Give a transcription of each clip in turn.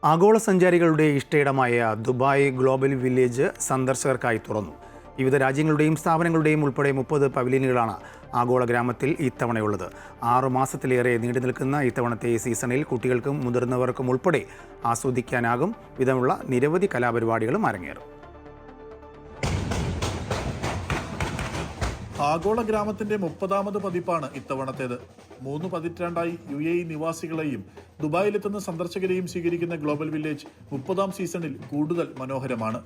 ആഗോള സഞ്ചാരികളുടെ ഇഷ്ടയിടമായ Dubai global village സന്ദർശകർക്കായി തുറന്നു. വിവിധ രാജ്യങ്ങളുടെയും സ്ഥാപനങ്ങളുടെയും ഉൾപ്പെടെ 30 പവലിയനുകളാണ് ആഗോള ഗ്രാമത്തിൽ ഇത്തവണയുള്ളത്. 6 മാസത്തിലേറെ നീണ്ടു നിൽക്കുന്ന ഇത്തവണത്തെ സീസണിൽ കുട്ടികൾക്കും മുതിർന്നവർക്കും ഉൾപ്പെടെ ആസ്വദിക്കാനാകും വിധമുള്ള നിരവധി കലാപരിപാടികളും അരങ്ങേറും. ആഗോള ഗ്രാമത്തിന്റെ 30ാമത് പതിപ്പാണ് ഇത്തവണത്തേത്. 3 പതിറ്റാണ്ടായി UAE നിവാസികളെയും ദുബായിലെത്തുന്ന സന്ദർശകരെയും സ്വീകരിക്കുന്ന ഗ്ലോബൽ വില്ലേജ് 30ാം സീസണിൽ കൂടുതൽ മനോഹരമാണ്.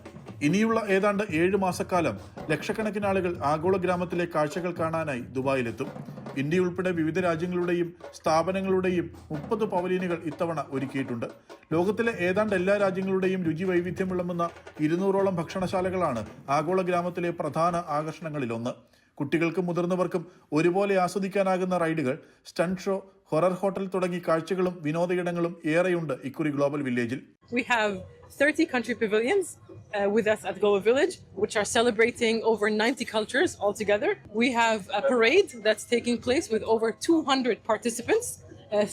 ഇനിയുള്ള ഏതാണ്ട് 7 മാസക്കാലം ലക്ഷക്കണക്കിന് ആളുകൾ ആഗോള ഗ്രാമത്തിലെ കാഴ്ചകൾ കാണാനായി ദുബായിലെത്തും. ഇന്ത്യ ഉൾപ്പെടെ വിവിധ രാജ്യങ്ങളുടെയും സ്ഥാപനങ്ങളുടെയും 30 പവലിയനുകൾ ഇത്തവണ ഒരുക്കിയിട്ടുണ്ട്. ലോകത്തിലെ ഏതാണ്ട് എല്ലാ രാജ്യങ്ങളുടെയും രുചി വൈവിധ്യം വിളമ്പുന്ന 200ഓളം ഭക്ഷണശാലകളാണ് ആഗോള ഗ്രാമത്തിലെ പ്രധാന ആകർഷണങ്ങളിലൊന്ന്. കുട്ടികൾക്കും മുതിർന്നവർക്കും ഒരുപോലെ ആസ്വദിക്കാനാകുന്ന റൈഡുകൾ, സ്റ്റണ്ട് ഷോ, ഹൊറർ ഹോട്ടൽ തുടങ്ങി കാഴ്ചകളും വിനോദയിടങ്ങളും ഏറെയുണ്ട് ഇക്കുറി ഗ്ലോബൽ വില്ലേജിൽ. We have 30 country pavilions with us at Global Village, which are celebrating over 90 cultures altogether. We have a parade that's taking place with over 200 participants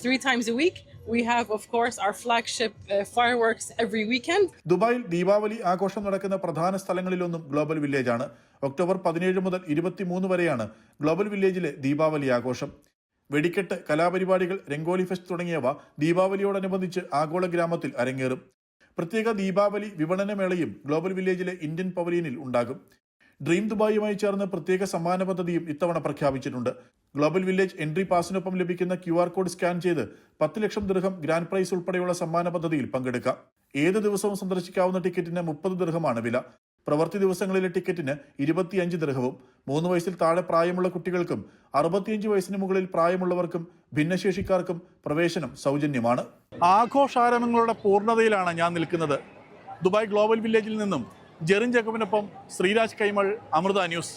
3 times a week. We have, of course, our flagship fireworks every weekend. ദുബായിൽ ദീപാവലി ആഘോഷം നടക്കുന്ന പ്രധാന സ്ഥലങ്ങളിലൊന്നും global village ആണ്. October 17 മുതൽ 23 വരെയാണ് global വില്ലേജിലെ ദീപാവലി ആഘോഷം. വെടിക്കെട്ട്, കലാപരിപാടികൾ, രംഗോലി ഫെസ്റ്റ് തുടങ്ങിയവ ദീപാവലിയോടനുബന്ധിച്ച് ആഗോള ഗ്രാമത്തിൽ അരങ്ങേറും. പ്രത്യേക ദീപാവലി വിപണനമേളയും ഗ്ലോബൽ വില്ലേജിലെ ഇന്ത്യൻ പവലിയനിൽ ഉണ്ടാകും. ഡ്രീം ദുബായുമായി ചേർന്ന് പ്രത്യേക സമ്മാന പദ്ധതിയും ഇത്തവണ പ്രഖ്യാപിച്ചിട്ടുണ്ട്. ഗ്ലോബൽ വില്ലേജ് എൻട്രി പാസിനൊപ്പം ലഭിക്കുന്ന QR കോഡ് സ്കാൻ ചെയ്ത് 10 ലക്ഷം ദിർഹം ഗ്രാൻഡ് പ്രൈസ് ഉൾപ്പെടെയുള്ള സമ്മാന പദ്ധതിയിൽ പങ്കെടുക്കാം. ഏത് ദിവസവും സന്ദർശിക്കാവുന്ന ടിക്കറ്റിന് 30 ദിർഹമാണ് വില. പ്രവൃത്തി ദിവസങ്ങളിലെ ടിക്കറ്റിന് 25 ദിർഹവും 3 വയസ്സിൽ താഴെ പ്രായമുള്ള കുട്ടികൾക്കും 65 വയസ്സിന് മുകളിൽ പ്രായമുള്ളവർക്കും ഭിന്നശേഷിക്കാർക്കും പ്രവേശനം സൗജന്യമാണ്. ആഘോഷാരംഭങ്ങളുടെ പൂർണ്ണതയിലാണ് ഞാൻ നിൽക്കുന്നത്. ദുബായ് ഗ്ലോബൽ വില്ലേജിൽ നിന്നും ജെറിൻ ജേക്കബിനൊപ്പം ശ്രീരാജ് കൈമൾ, അമൃത ന്യൂസ്.